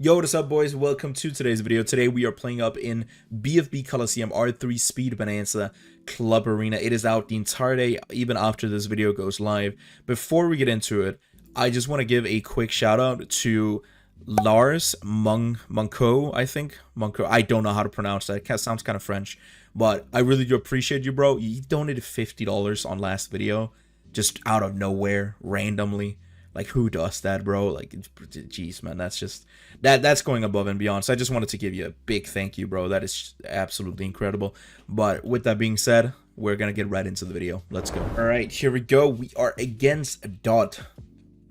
Yo, what is up, boys? Welcome to today's video. Today we are playing up in BFB Coliseum R3 Speed Bonanza Club Arena. It is out the entire day, even after this video goes live. Before we get into it, I just want to give a quick shout out to Lars Munko, I think. Munko, I don't know how to pronounce that. It sounds kind of French, but I really do appreciate you, bro. You donated $50 on last video, just out of nowhere, randomly. Like, who does that, bro? Like, jeez, man, that's just that's going above and beyond. So I just wanted to give you a big thank you, bro. That is absolutely incredible. But with that being said, we're gonna get right into the video. Let's go. All right, here we go. We are against Dot.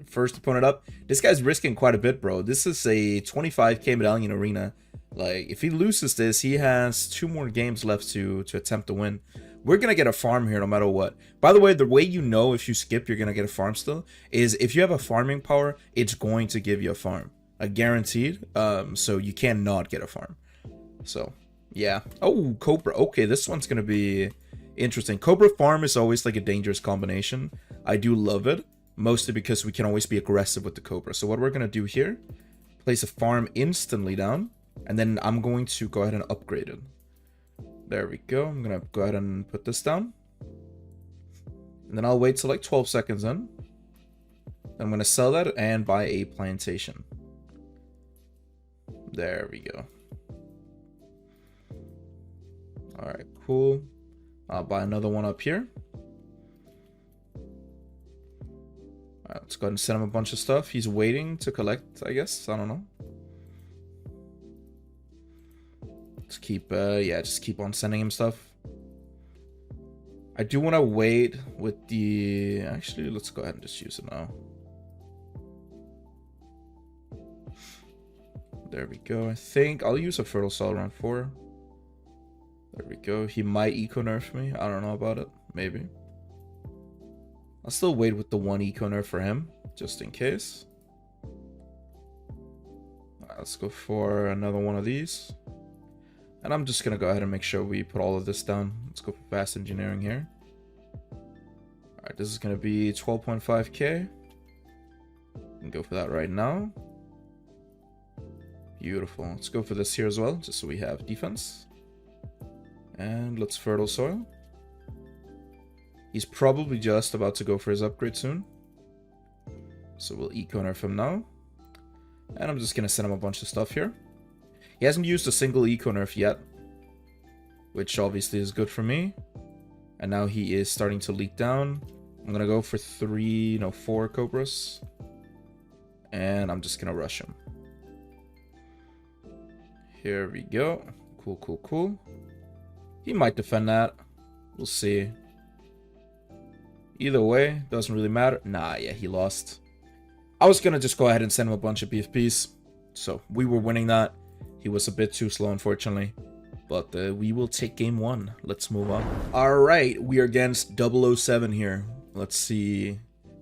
First opponent up. This guy's risking quite a bit, bro. This is a 25k medallion arena. Like, if he loses this, he has 2 more games left to attempt to win. We're gonna get a farm here no matter what. By the way, the way you know if you skip you're gonna get a farm still is if you have a farming power, it's going to give you a farm, guaranteed. So you cannot get a farm. So yeah. Oh, Cobra. Okay, this one's gonna be interesting. Cobra farm is always like a dangerous combination. I do love it, mostly because we can always be aggressive with the Cobra. So what we're gonna do here, place a farm instantly down, and then I'm going to go ahead and upgrade it. There we go. I'm gonna go ahead and put this down, and then I'll wait till like 12 seconds in. I'm gonna sell that and buy a plantation. There we go. All right, cool. I'll buy another one up here. All right, let's go ahead and send him a bunch of stuff. He's waiting to collect, I guess. I don't know. Let's keep, yeah, just keep on sending him stuff. I do want to wait with the... Actually, let's go ahead and just use it now. There we go. I think I'll use a fertile cell around 4. There we go. He might eco nerf me. I don't know about it. Maybe. I'll still wait with the 1 eco nerf for him, just in case. Alright, let's go for another one of these. And I'm just going to go ahead and make sure we put all of this down. Let's go for fast engineering here. Alright, this is going to be 12.5k. And go for that right now. Beautiful. Let's go for this here as well, just so we have defense. And let's fertile soil. He's probably just about to go for his upgrade soon. So we'll eco nerf him now. And I'm just going to send him a bunch of stuff here. He hasn't used a single eco nerf yet, which obviously is good for me. And now he is starting to leak down. I'm gonna go for 4 Cobras, and I'm just gonna rush him. Here we go. Cool, cool, cool. He might defend that. We'll see. Either way, doesn't really matter. Nah, yeah, he lost. I was gonna just go ahead and send him a bunch of BFPs, so we were winning that. He was a bit too slow, unfortunately. But we will take game 1. Let's move on. Alright, we are against 007 here. Let's see.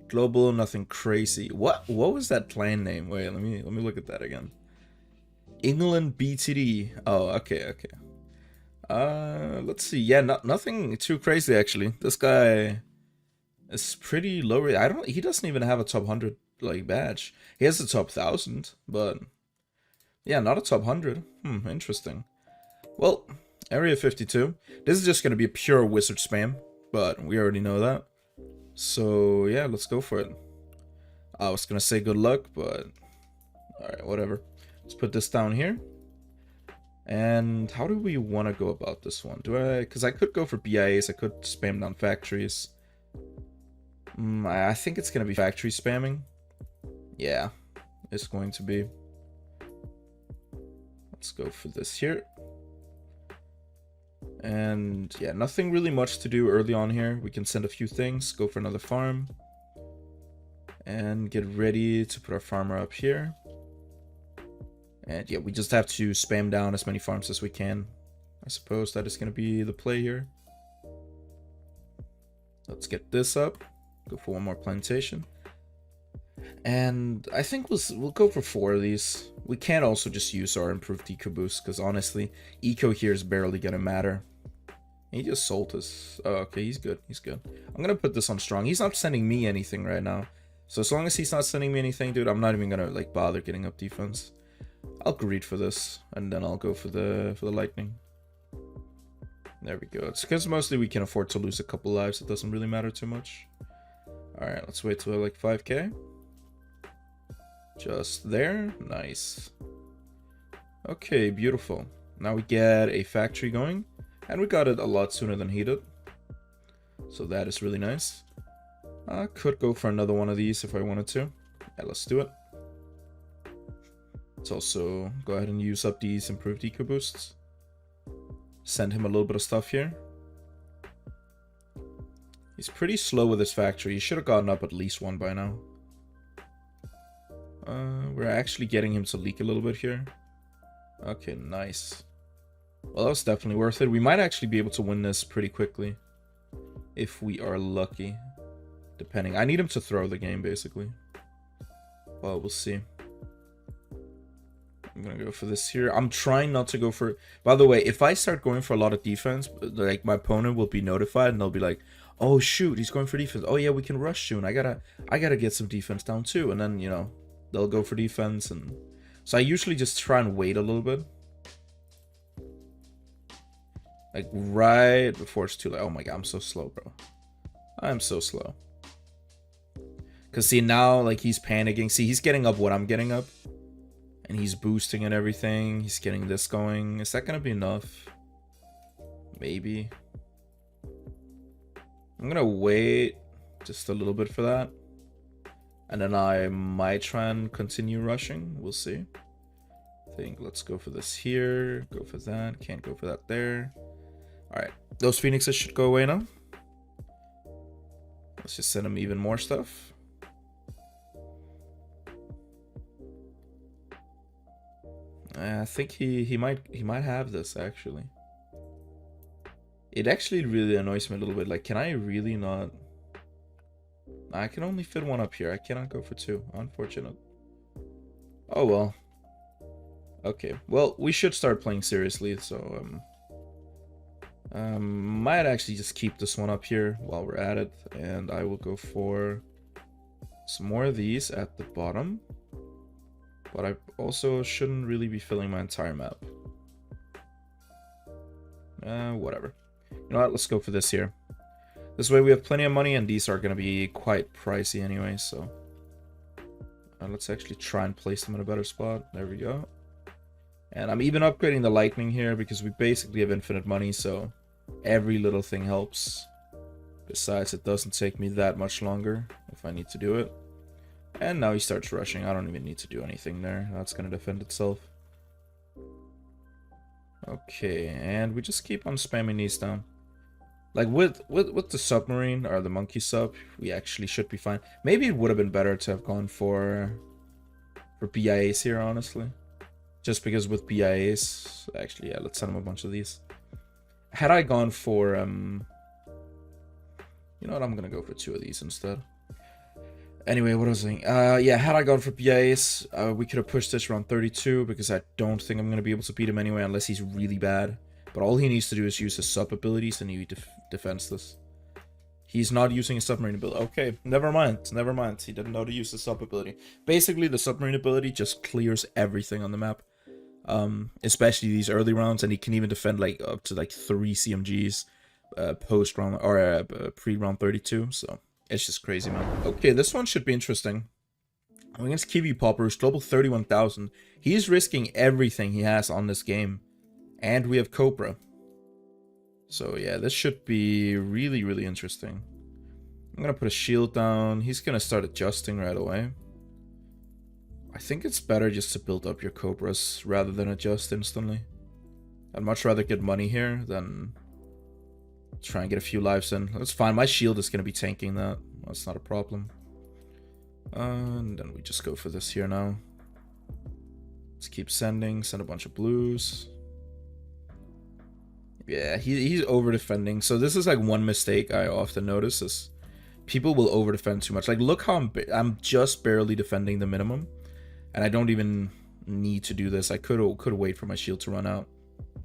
Global, nothing crazy. What was that clan name? Wait, let me look at that again. England BTD. Oh, okay. Let's see. Yeah, nothing too crazy actually. This guy is pretty low. He doesn't even have a top 100 like badge. He has a top 1000, but yeah, not a top 100. Interesting. Well, Area 52. This is just going to be a pure wizard spam, but we already know that. So, yeah, let's go for it. I was going to say good luck, but alright, whatever. Let's put this down here. And how do we want to go about this one? Because I could go for BIAs, I could spam down factories. I think it's going to be factory spamming. Yeah, it's going to be. Let's go for this here. And yeah, nothing really much to do early on here. We can send a few things, go for another farm, and get ready to put our farmer up here. And yeah, we just have to spam down as many farms as we can. I suppose that is going to be the play here. Let's get this up. Go for 1 more plantation. And I think we'll go for 4 of these. We can also just use our improved eco boost, because honestly, eco here is barely gonna matter. He just sold us. Oh, okay, he's good. He's good. I'm gonna put this on strong. He's not sending me anything right now, so as long as he's not sending me anything, dude, I'm not even gonna like bother getting up defense. I'll greed for this, and then I'll go for the lightning. There we go. It's because mostly we can afford to lose a couple lives. It doesn't really matter too much. Alright, let's wait till like 5k. Just there. Nice. Okay, beautiful. Now we get a factory going. And we got it a lot sooner than he did. So that is really nice. I could go for another one of these if I wanted to. Yeah, let's do it. Let's also go ahead and use up these improved eco boosts. Send him a little bit of stuff here. He's pretty slow with his factory. He should have gotten up at least one by now. We're actually getting him to leak a little bit here. Okay, nice. Well, that was definitely worth it. We might actually be able to win this pretty quickly. If we are lucky. Depending. I need him to throw the game, basically. Well, we'll see. I'm gonna go for this here. I'm trying not to go for... By the way, if I start going for a lot of defense, like, my opponent will be notified and they'll be like, oh, shoot, he's going for defense. Oh, yeah, we can rush soon. I gotta get some defense down, too. And then, you know, they'll go for defense. And so I usually just try and wait a little bit. Like, right before it's too late. Oh, my God, I'm so slow, bro. I'm so slow. Because, see, now, like, he's panicking. See, he's getting up what I'm getting up. And he's boosting and everything. He's getting this going. Is that going to be enough? Maybe. I'm going to wait just a little bit for that. And then I might try and continue rushing. We'll see. I think let's go for this here. Go for that. Can't go for that there. Alright. Those phoenixes should go away now. Let's just send him even more stuff. I think he might have this actually. It actually really annoys me a little bit. Like, can I really not? I can only fit one up here. I cannot go for two. Unfortunate. Oh well. Okay. Well, we should start playing seriously. So might actually just keep this one up here while we're at it, and I will go for some more of these at the bottom. But I also shouldn't really be filling my entire map. Whatever. You know what? Let's go for this here. This way we have plenty of money, and these are going to be quite pricey anyway, so... let's actually try and place them in a better spot. There we go. And I'm even upgrading the lightning here, because we basically have infinite money, so... every little thing helps. Besides, it doesn't take me that much longer if I need to do it. And now he starts rushing. I don't even need to do anything there. That's going to defend itself. Okay, and we just keep on spamming these down. Like, with the submarine, or the monkey sub, we actually should be fine. Maybe it would have been better to have gone for BIAs here, honestly. Just because with BIAs... Actually, yeah, let's send him a bunch of these. Had I gone for... You know what, I'm going to go for two of these instead. Anyway, what was I saying? Yeah, had I gone for BIAs, we could have pushed this around 32, because I don't think I'm going to be able to beat him anyway, unless he's really bad. But all he needs to do is use his sub abilities, and he defends this. He's not using his submarine ability. Okay, never mind, never mind. He didn't know to use the sub ability. Basically, the submarine ability just clears everything on the map. Especially these early rounds, and he can even defend like up to like 3 CMGs post round, or pre-round 32, so... It's just crazy, man. Okay, this one should be interesting. Against KiwiPo, who's global 31,000. He's risking everything he has on this game. And we have Cobra. So yeah, this should be really, really interesting. I'm gonna put a shield down. He's gonna start adjusting right away. I think it's better just to build up your Cobras rather than adjust instantly. I'd much rather get money here than... try and get a few lives in. That's fine. My shield is going to be tanking that. That's not a problem. And then we just go for this here now. Let's keep sending. Send a bunch of blues. Yeah, he's over-defending. So this is like one mistake I often notice is people will over-defend too much. Like, look how I'm just barely defending the minimum. And I don't even need to do this. I could wait for my shield to run out.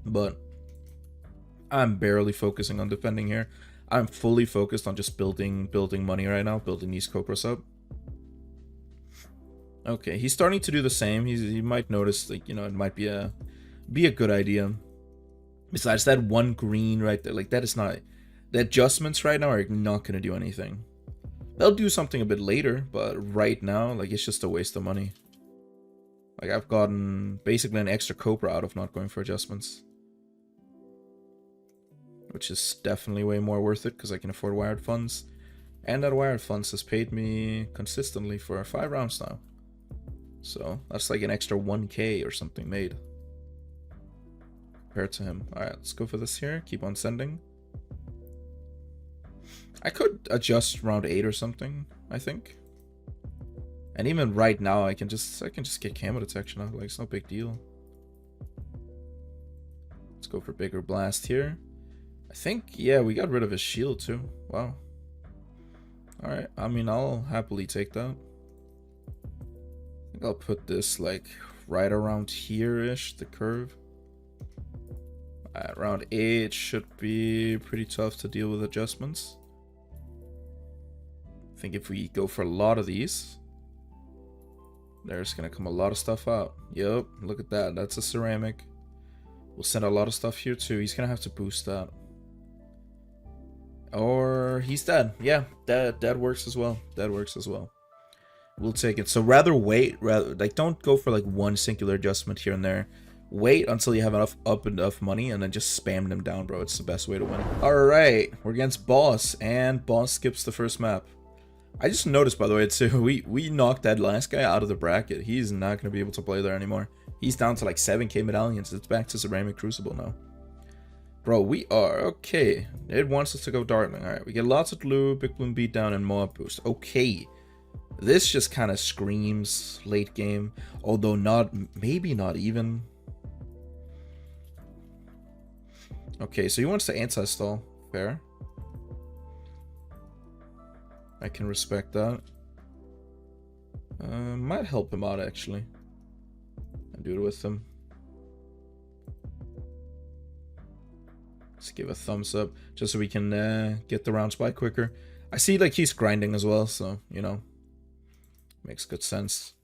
But... I'm barely focusing on defending here. I'm fully focused on just building money right now, building these Cobras up. Okay, he's starting to do the same. He might notice, like, you know, it might be a good idea. Besides that one green right there, like that is not, the adjustments right now are not gonna do anything. They'll do something a bit later, but right now, like, it's just a waste of money. Like, I've gotten basically an extra Cobra out of not going for adjustments, which is definitely way more worth it because I can afford wired funds, and that wired funds has paid me consistently for 5 rounds now. So that's like an extra 1k or something made compared to him. All right, let's go for this here. Keep on sending. I could adjust round 8 or something, I think. And even right now, I can just get camo detection out. Like, it's no big deal. Let's go for bigger blast here. I think, yeah, we got rid of his shield too. Wow. All right. I mean, I'll happily take that. I think I'll put this like right around here-ish, the curve. At round 8 should be pretty tough to deal with adjustments. I think if we go for a lot of these, there's gonna come a lot of stuff out. Yep, look at that. That's a ceramic. We'll send a lot of stuff here too. He's gonna have to boost that. Or he's dead. Yeah, that works as well. That works as well. We'll take it. So rather wait, like don't go for like one singular adjustment here and there. Wait until you have enough money and then just spam them down, bro. It's the best way to win. Alright, we're against Boss, and Boss skips the first map. I just noticed, by the way, too, we knocked that last guy out of the bracket. He's not going to be able to play there anymore. He's down to like 7k medallions. It's back to Ceramic Crucible now. Bro, we are okay. It wants us to go Dartling. Alright, we get lots of blue, big bloom beatdown, and mob boost. Okay. This just kind of screams late game. Although not, maybe not even. Okay, so he wants to anti-stall. Fair. I can respect that. Might help him out, actually. And do it with him. Let's give a thumbs up, just so we can get the rounds by quicker. I see, like, he's grinding as well, so, you know. Makes good sense.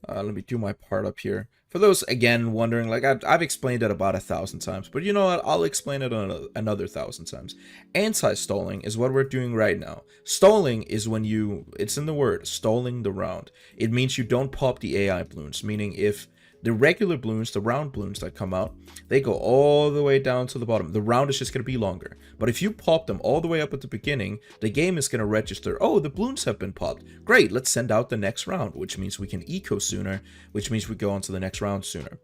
Let me do my part up here. For those, again, wondering, like, I've explained it about 1,000 times, but you know what? I'll explain it another 1,000 times. Anti-stalling is what we're doing right now. Stalling is when it's in the word, stalling the round. It means you don't pop the AI balloons, meaning if the regular balloons, the round balloons that come out, they go all the way down to the bottom. The round is just going to be longer. But if you pop them all the way up at the beginning, the game is going to register, oh, the balloons have been popped. Great, let's send out the next round, which means we can eco sooner, which means we go on to the next round sooner.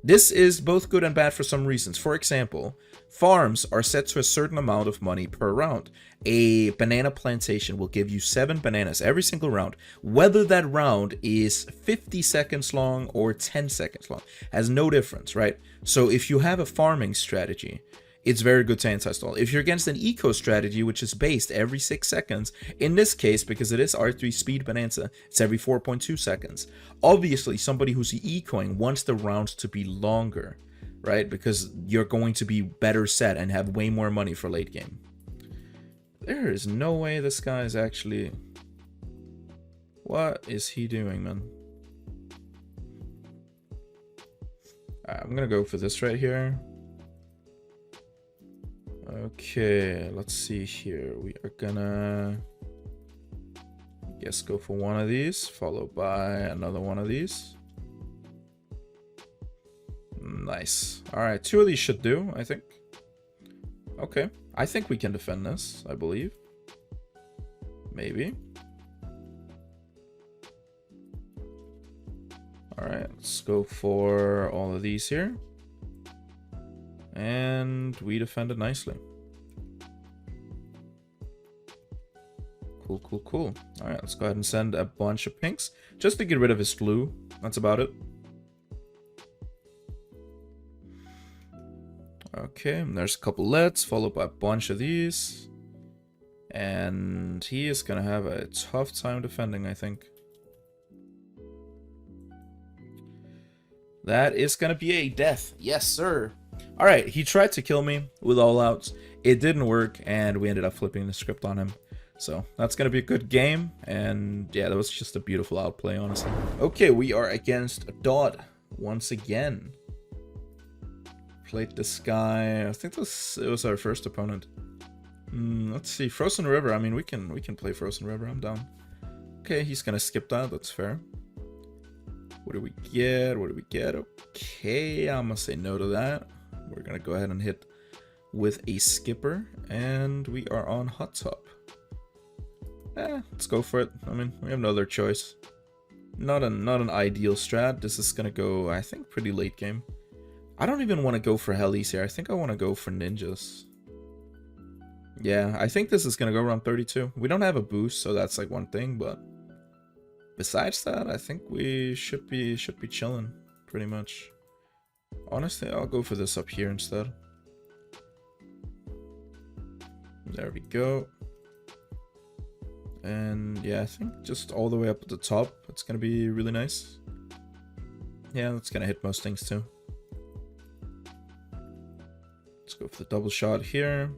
This is both good and bad for some reasons. For example, farms are set to a certain amount of money per round. A banana plantation will give you 7 bananas every single round. Whether that round is 50 seconds long or 10 seconds long has no difference, right? So if you have a farming strategy, it's very good to anti-stall. If you're against an eco strategy, which is based every 6 seconds, in this case, because it is R3 speed bonanza, it's every 4.2 seconds. Obviously, somebody who's ecoing wants the rounds to be longer, right? Because you're going to be better set and have way more money for late game. There is no way this guy is actually... What is he doing, man? I'm gonna go for this right here. Okay, let's see here. We are gonna, I guess, go for one of these, followed by another one of these. Nice. All right, 2 of these should do, I think. Okay, I think we can defend this, I believe. Maybe. All right, let's go for all of these here. And we defended nicely. Cool, cool, cool. All right, let's go ahead and send a bunch of pinks just to get rid of his flu. That's about it. Okay, and there's a couple LEDs followed by a bunch of these. And he is going to have a tough time defending, I think. That is going to be a death. Yes, sir. Alright, he tried to kill me with all outs. It didn't work, and we ended up flipping the script on him. So that's going to be a good game. And yeah, that was just a beautiful outplay, honestly. Okay, we are against Dot once again. Played this guy. I think it was our first opponent. Let's see. Frozen River. I mean, we can play Frozen River. I'm down. Okay, he's going to skip that. That's fair. What do we get? What do we get? Okay, I'm going to say no to that. We're going to go ahead and hit with a skipper. And we are on Hot Top. Let's go for it. I mean, we have no other choice. Not an ideal strat. This is going to go, I think, pretty late game. I don't even want to go for helis here. I think I want to go for ninjas. Yeah, I think this is going to go around 32. We don't have a boost, so that's like one thing, but besides that, I think we should be chilling pretty much. Honestly, I'll go for this up here instead. There we go. And yeah, I think just all the way up at the top, it's going to be really nice. Yeah, that's going to hit most things too. Let's go for the double shot here.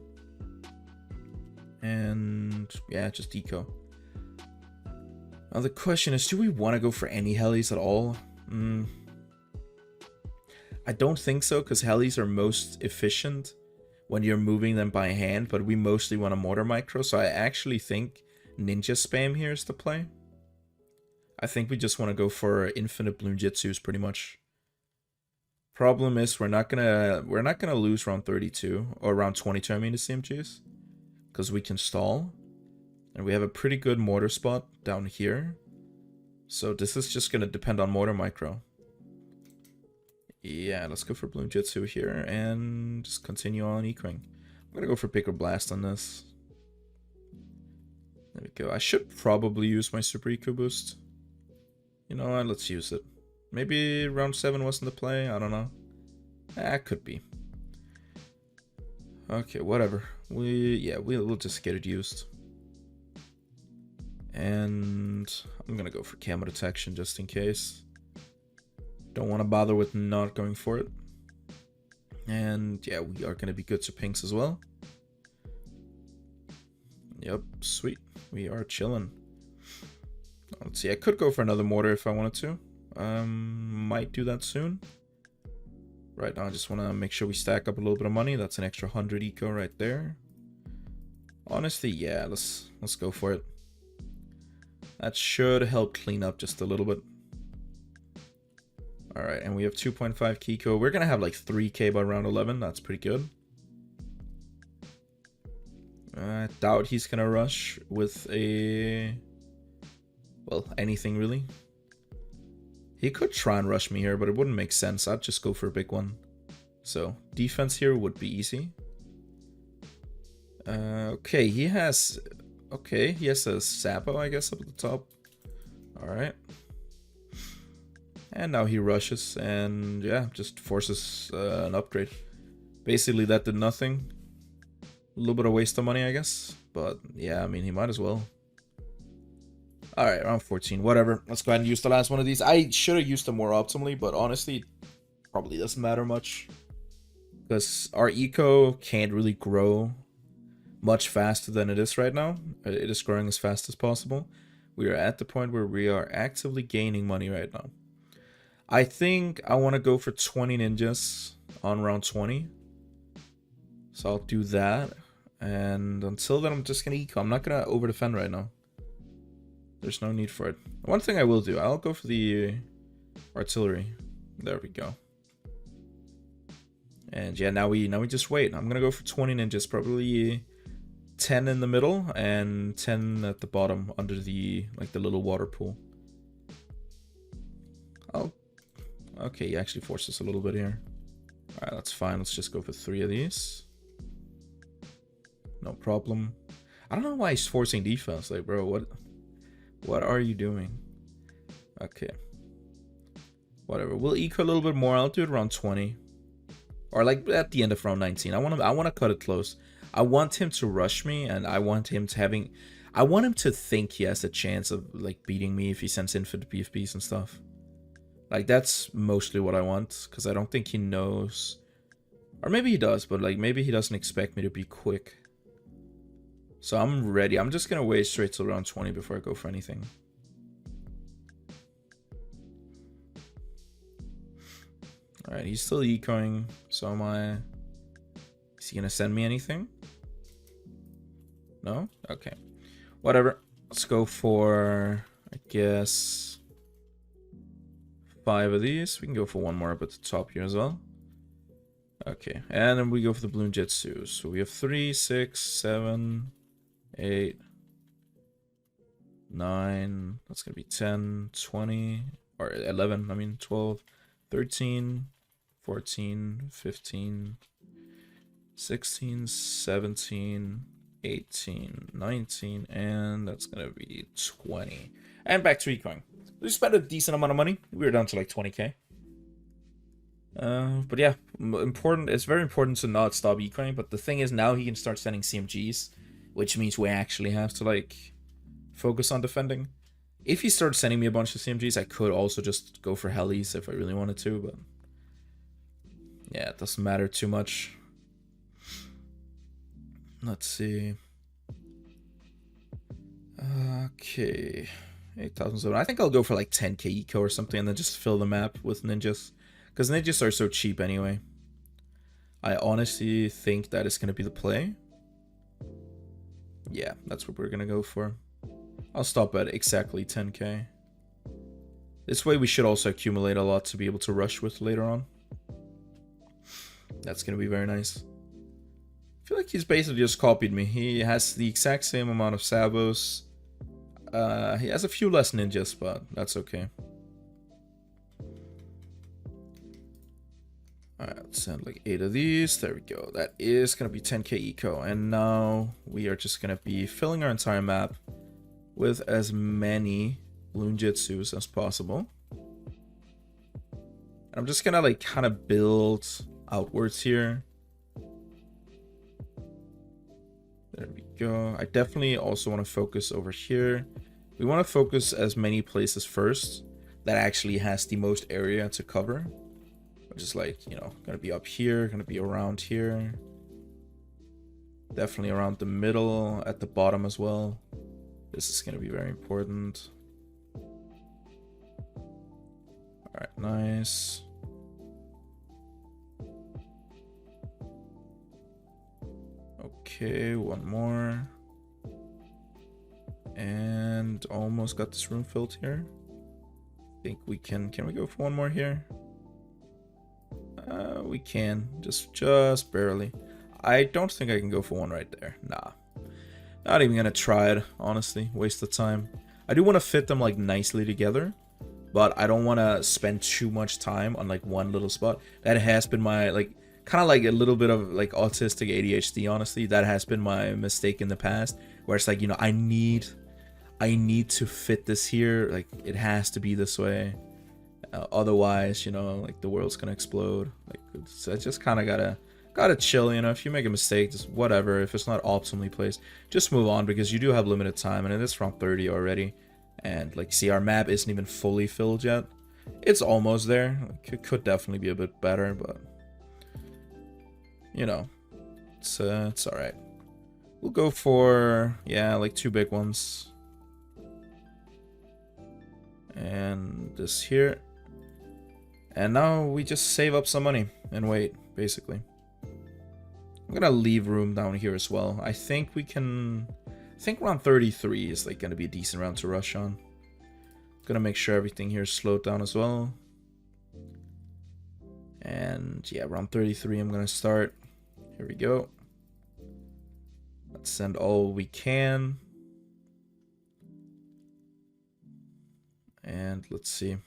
And yeah, just eco. Now the question is, do we want to go for any helis at all? I don't think so, because helis are most efficient when you're moving them by hand, but we mostly want a mortar micro, so I actually think ninja spam here is the play. I think we just want to go for infinite bloon jitsus pretty much. Problem is we're not gonna lose round 32 or round 22. I mean, the CMGs, because we can stall, and we have a pretty good mortar spot down here. So this is just gonna depend on mortar micro. Yeah, let's go for bloon jitsu here and just continue on ecoing. I'm gonna go for pick or blast on this. There we go. I should probably use my super eco boost. You know what? Let's use it. Maybe round 7 wasn't the play. I don't know. Could be. Okay, whatever. We'll just get it used. And I'm gonna go for camo detection just in case. Don't want to bother with not going for it. And yeah, we are gonna be good to pinks as well. Yep, sweet. We are chilling. Let's see, I could go for another mortar if I wanted to. Might do that soon. Right now, I just want to make sure we stack up a little bit of money. That's an extra 100 eco right there. Honestly, yeah, let's go for it. That should help clean up just a little bit. All right, and we have 2.5 Kiko. We're gonna have like 3K by round 11. That's pretty good. I doubt he's gonna rush with a, well, anything really. He could try and rush me here, but it wouldn't make sense. I'd just go for a big one. So defense here would be easy. Okay, he has a Sapo, I guess, up at the top. All right. And now he rushes and yeah, just forces an upgrade. Basically, that did nothing. A little bit of waste of money, I guess. But yeah, I mean, he might as well. Alright, round 14. Whatever. Let's go ahead and use the last one of these. I should have used them more optimally, but honestly, probably doesn't matter much. Because our eco can't really grow much faster than it is right now. It is growing as fast as possible. We are at the point where we are actively gaining money right now. I think I want to go for 20 ninjas on round 20. So I'll do that. And until then, I'm just going to eco. I'm not going to over defend right now. There's no need for it. One thing I will do, I'll go for the artillery. There we go. And yeah, now we just wait. I'm gonna go for 20 ninjas, probably 10 in the middle and 10 at the bottom under the the little water pool. Oh, okay, he actually forced us a little bit here. All right, that's fine. Let's just go for 3 of these. No problem. I don't know why he's forcing defense. Like, bro, what are you doing? Okay. Whatever. We'll eco a little bit more. I'll do it around 20. Or like at the end of round 19. I want to cut it close. I want him to rush me, and I want him to think he has a chance of like beating me if he sends infinite PFPs and stuff. Like, that's mostly what I want, because I don't think he knows. Or maybe he does, but like maybe he doesn't expect me to be quick. So I'm ready. I'm just gonna wait straight till round 20 before I go for anything. Alright, he's still ecoing. So am I. Is he gonna send me anything? No? Okay. Whatever. Let's go for, I guess, 5 of these. We can go for one more up at the top here as well. Okay, and then we go for the Bloon Jitsu. So we have 3, 6, 7, 8, 9. That's gonna be 10, 20, or 11. I mean 12, 13, 14, 15, 16, 17, 18, 19, and that's gonna be 20. And back to ecoing. We spent a decent amount of money. We were down to like 20k. But yeah, important. It's very important to not stop ecoing. But the thing is, now he can start sending CMGs, which means we actually have to like focus on defending. If he starts sending me a bunch of CMGs, I could also just go for helis if I really wanted to. But yeah, it doesn't matter too much. Let's see. Okay, 8,007. I think I'll go for like 10k eco or something, and then just fill the map with ninjas, because ninjas are so cheap anyway. I honestly think that is gonna be the play. Yeah, that's what we're gonna go for. I'll stop at exactly 10k. This way we should also accumulate a lot to be able to rush with later on. That's gonna be very nice. I feel like he's basically just copied me. He has the exact same amount of sabos. He has a few less ninjas, but that's okay. Alright, let's send like 8 of these. There we go. That is going to be 10k eco. And now we are just going to be filling our entire map with as many Bloon Jitsus as possible. And I'm just going to like kind of build outwards here. There we go. I definitely also want to focus over here. We want to focus as many places first that actually has the most area to cover. Which is like, you know, gonna be up here, gonna be around here. Definitely around the middle, at the bottom as well. This is gonna be very important. Alright, nice. Okay, one more. And almost got this room filled here. I think we can we go for one more here? We can, just barely. I don't think I can go for one right there. Nah. Not even gonna try it, honestly. Waste of time. I do want to fit them like nicely together, but I don't want to spend too much time on like one little spot. That has been my like kind of like a little bit of like autistic ADHD, honestly. That has been my mistake in the past, where it's like, you know, I need to fit this here, like it has to be this way. Otherwise, you know, like the world's gonna explode. Like, so I just kind of gotta chill, you know. If you make a mistake, just whatever. If it's not optimally placed, just move on, because you do have limited time, and it is round 30 already. And like, see, our map isn't even fully filled yet. It's almost there. Like, it could definitely be a bit better, but you know, it's all right. We'll go for, yeah, like 2 big ones, and this here. And now we just save up some money and wait, basically. I'm gonna leave room down here as well. I think we can... I think round 33 is like gonna be a decent round to rush on. Gonna make sure everything here is slowed down as well. And yeah, round 33 I'm gonna start. Here we go. Let's send all we can. And let's see.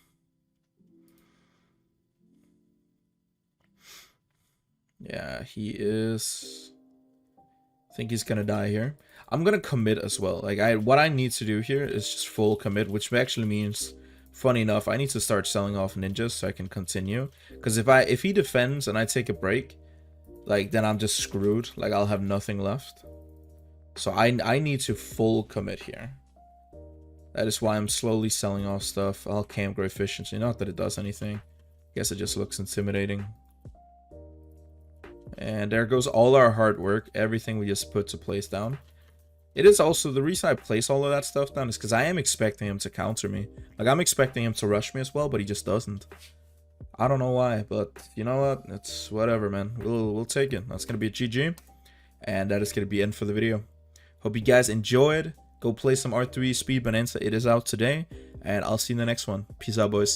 Yeah, he is... I think he's gonna die here. I'm gonna commit as well. Like, what I need to do here is just full commit, which actually means, funny enough, I need to start selling off ninjas so I can continue. Because if he defends and I take a break, like, then I'm just screwed. Like, I'll have nothing left. So I need to full commit here. That is why I'm slowly selling off stuff. I'll camp grow efficiency. Not that it does anything. Guess it just looks intimidating. And there goes all our hard work. Everything we just put to place down. It is also the reason I place all of that stuff down is because I am expecting him to counter me. Like, I'm expecting him to rush me as well, but he just doesn't. I don't know why, but you know what? It's whatever, man. We'll take it. That's gonna be a GG, and that is gonna be it for the video. Hope you guys enjoyed. Go play some R3 Speed Bonanza. It is out today, and I'll see you in the next one. Peace out, boys.